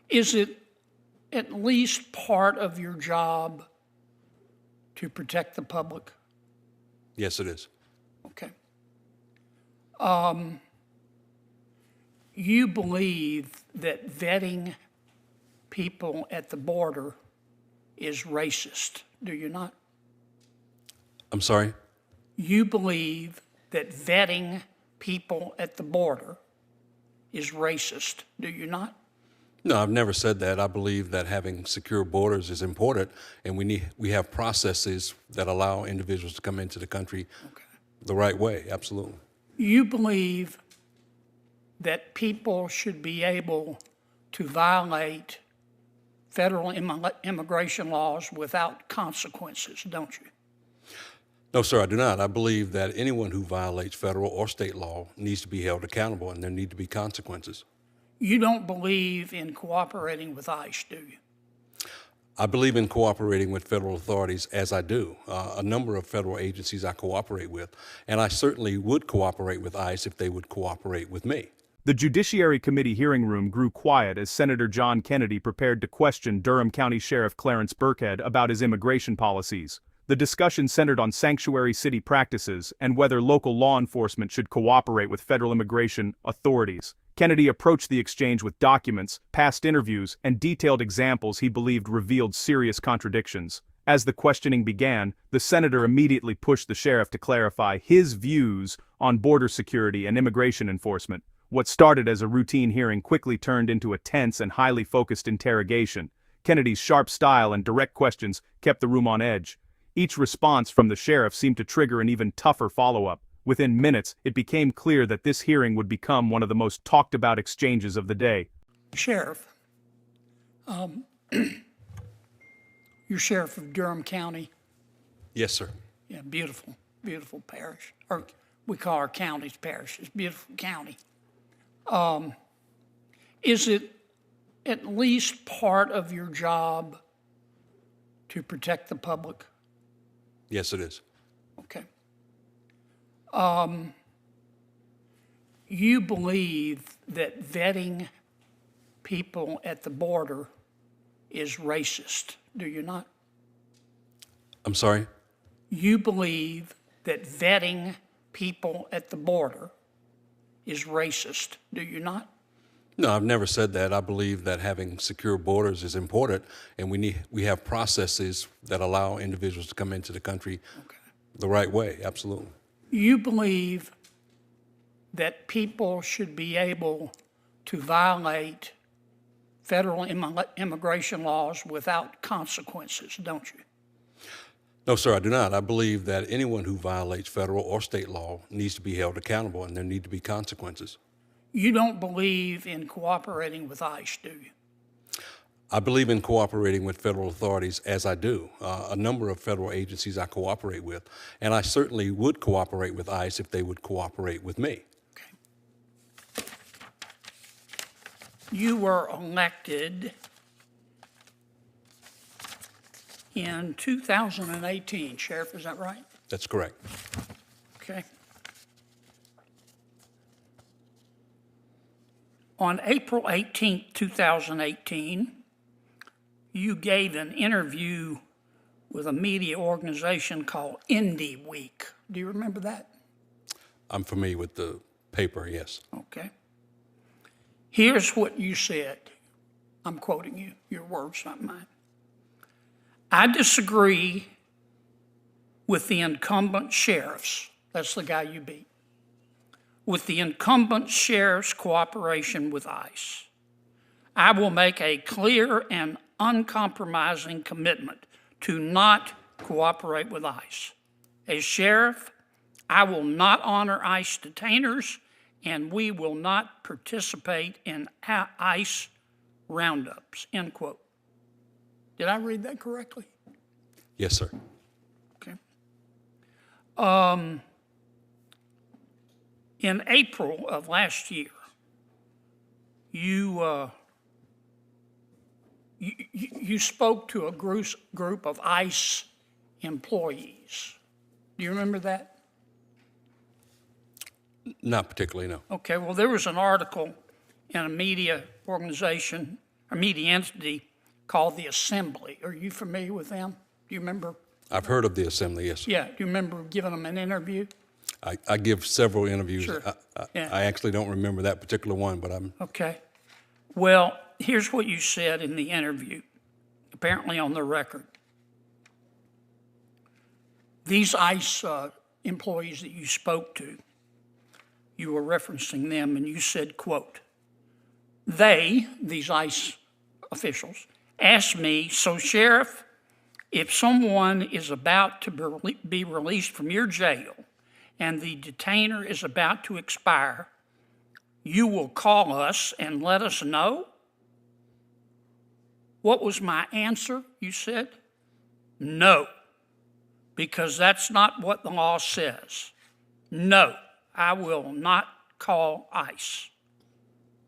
Is it at least part of your job to protect the public? Yes, it is. Okay. You believe that vetting people at the border is racist, do you not? I'm sorry? You believe that vetting people at the border is racist, do you not? No, I've never said that. I believe that having secure borders is important, and we have processes that allow individuals to come into the country the right way. Absolutely. You believe that people should be able to violate federal immigration laws without consequences, don't you? No, sir, I do not. I believe that anyone who violates federal or state law needs to be held accountable, and there need to be consequences. You don't believe in cooperating with ICE, do you? I believe in cooperating with federal authorities, as I do. A number of federal agencies I cooperate with, and I certainly would cooperate with ICE if they would cooperate with me. The Judiciary Committee hearing room grew quiet as Senator John Kennedy prepared to question Durham County Sheriff Clarence Birkhead about his immigration policies. The discussion centered on sanctuary city practices and whether local law enforcement should cooperate with federal immigration authorities. Kennedy approached the exchange with documents, past interviews, and detailed examples he believed revealed serious contradictions. As the questioning began, the senator immediately pushed the sheriff to clarify his views on border security and immigration enforcement. What started as a routine hearing quickly turned into a tense and highly focused interrogation. Kennedy's sharp style and direct questions kept the room on edge. Each response from the sheriff seemed to trigger an even tougher follow-up. Within minutes, it became clear that this hearing would become one of the most talked-about exchanges of the day. Sheriff, you're sheriff of Durham County. Yes, sir. Yeah, beautiful, beautiful parish. Or we call our counties parishes, beautiful county. Is it at least part of your job to protect the public? Yes, it is. Okay. You believe that vetting people at the border is racist, do you not? I'm sorry? You believe that vetting people at the border is racist, do you not? No, I've never said that. I believe that having secure borders is important, and we have processes that allow individuals to come into the country the right way. Absolutely. You believe that people should be able to violate federal immigration laws without consequences, don't you? No, sir, I do not. I believe that anyone who violates federal or state law needs to be held accountable, and there need to be consequences. You don't believe in cooperating with ICE, do you? I believe in cooperating with federal authorities, as I do. A number of federal agencies I cooperate with, and I certainly would cooperate with ICE if they would cooperate with me. Okay. You were elected in 2018, Sheriff, is that right? That's correct. Okay. On April 18, 2018, you gave an interview with a media organization called Indie Week. Do you remember that? I'm familiar with the paper, yes. Okay. Here's what you said. I'm quoting you, your words, not mine. I disagree with the incumbent sheriffs, that's the guy you beat, with the incumbent sheriff's cooperation with ICE. I will make a clear and uncompromising commitment to not cooperate with ICE. As sheriff, I will not honor ICE detainers, and we will not participate in ICE roundups, end quote. Did I read that correctly? Yes, sir. Okay. In April of last year, you spoke to a group of ICE employees. Do you remember that? Not particularly, no. Okay, well, there was an article in a media organization media entity called the Assembly. Are you familiar with them? Do you remember? I've heard of the Assembly, yes, sir. Yeah, do you remember giving them an interview? I give several interviews. Sure. Yeah. I actually don't remember that particular one, but I'm... Okay. Well, here's what you said in the interview, apparently on the record. These ICE employees that you spoke to, you were referencing them, and you said, quote, they, these ICE officials, asked me, so Sheriff, if someone is about to be released from your jail and the detainer is about to expire, you will call us and let us know? What was my answer? You said, no, because that's not what the law says. No, I will not call ICE.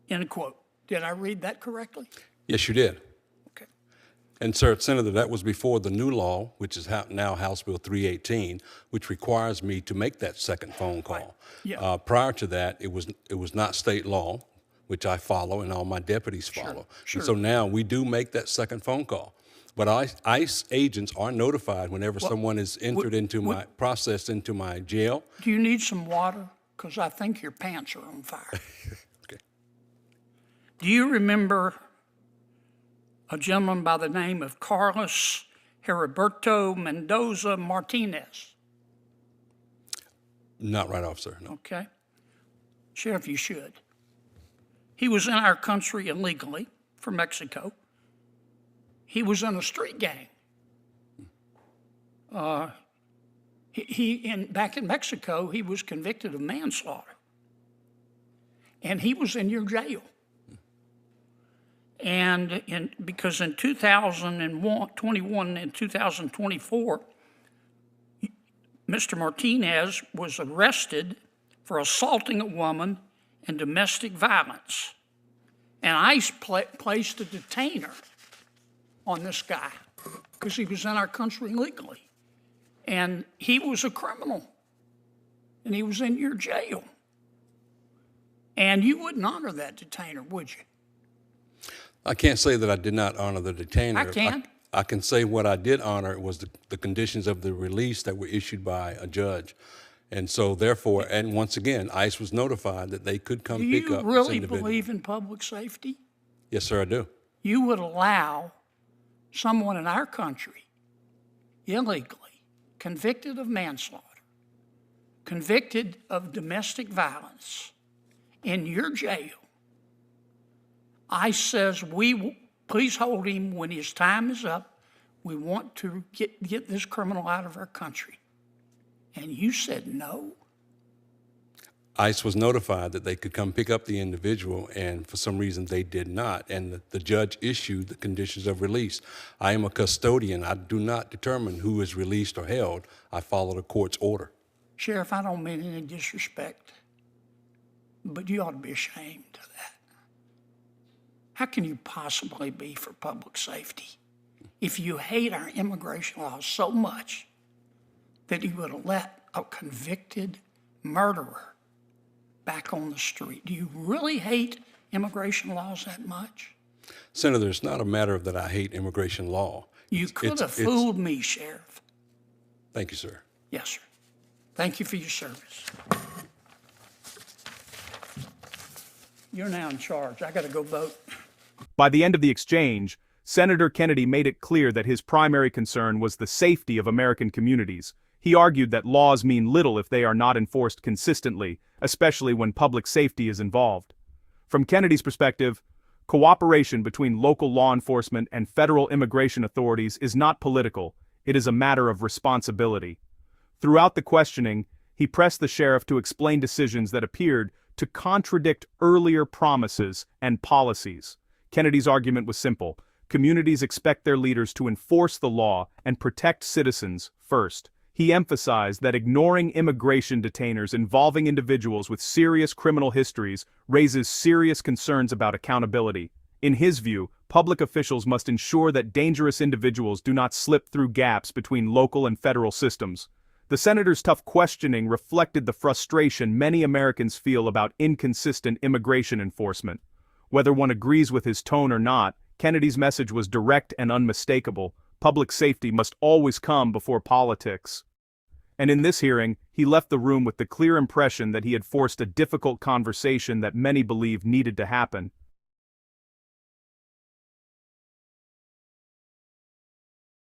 End quote. Did I read that correctly? Yes, you did. Okay. And, sir, Senator, that was before the new law, which is now House Bill 318, which requires me to make that second phone call. Right. Yeah. Prior to that, it was not state law, which I follow and all my deputies follow. Sure. And so now we do make that second phone call. But ICE agents are notified whenever someone is entered processed into my jail. Do you need some water? Because I think your pants are on fire. Okay. Do you remember a gentleman by the name of Carlos Heriberto Mendoza Martinez? Not right off, sir, no. Okay. Sheriff, you should. He was in our country illegally from Mexico. He was in a street gang. Back in Mexico, he was convicted of manslaughter. And he was in your jail. And because in 2021 and 2024, Mr. Martinez was arrested for assaulting a woman and domestic violence. And ICE placed a detainer on this guy because he was in our country illegally. And he was a criminal. And he was in your jail. And you wouldn't honor that detainer, would you? I can't say that I did not honor the detainer. I can. I can say what I did honor was the conditions of the release that were issued by a judge. And so therefore, and once again, ICE was notified that they could come pick up this individual. Do you really believe in public safety? Yes, sir, I do. You would allow someone in our country, illegally, convicted of manslaughter, convicted of domestic violence, in your jail. ICE says, please hold him when his time is up. We want to get this criminal out of our country. And you said no? ICE was notified that they could come pick up the individual, and for some reason they did not. And the judge issued the conditions of release. I am a custodian. I do not determine who is released or held. I follow the court's order. Sheriff, I don't mean any disrespect, but you ought to be ashamed of that. How can you possibly be for public safety if you hate our immigration laws so much that you would let a convicted murderer back on the street? Do you really hate immigration laws that much? Senator, it's not a matter of that I hate immigration law. You could have fooled me, Sheriff. Thank you, sir. Yes, sir. Thank you for your service. You're now in charge. I got to go vote. By the end of the exchange, Senator Kennedy made it clear that his primary concern was the safety of American communities. He argued that laws mean little if they are not enforced consistently, especially when public safety is involved. From Kennedy's perspective, cooperation between local law enforcement and federal immigration authorities is not political, it is a matter of responsibility. Throughout the questioning, he pressed the sheriff to explain decisions that appeared to contradict earlier promises and policies. Kennedy's argument was simple. Communities expect their leaders to enforce the law and protect citizens first. He emphasized that ignoring immigration detainers involving individuals with serious criminal histories raises serious concerns about accountability. In his view, public officials must ensure that dangerous individuals do not slip through gaps between local and federal systems. The senator's tough questioning reflected the frustration many Americans feel about inconsistent immigration enforcement. Whether one agrees with his tone or not, Kennedy's message was direct and unmistakable: public safety must always come before politics. And in this hearing, he left the room with the clear impression that he had forced a difficult conversation that many believed needed to happen.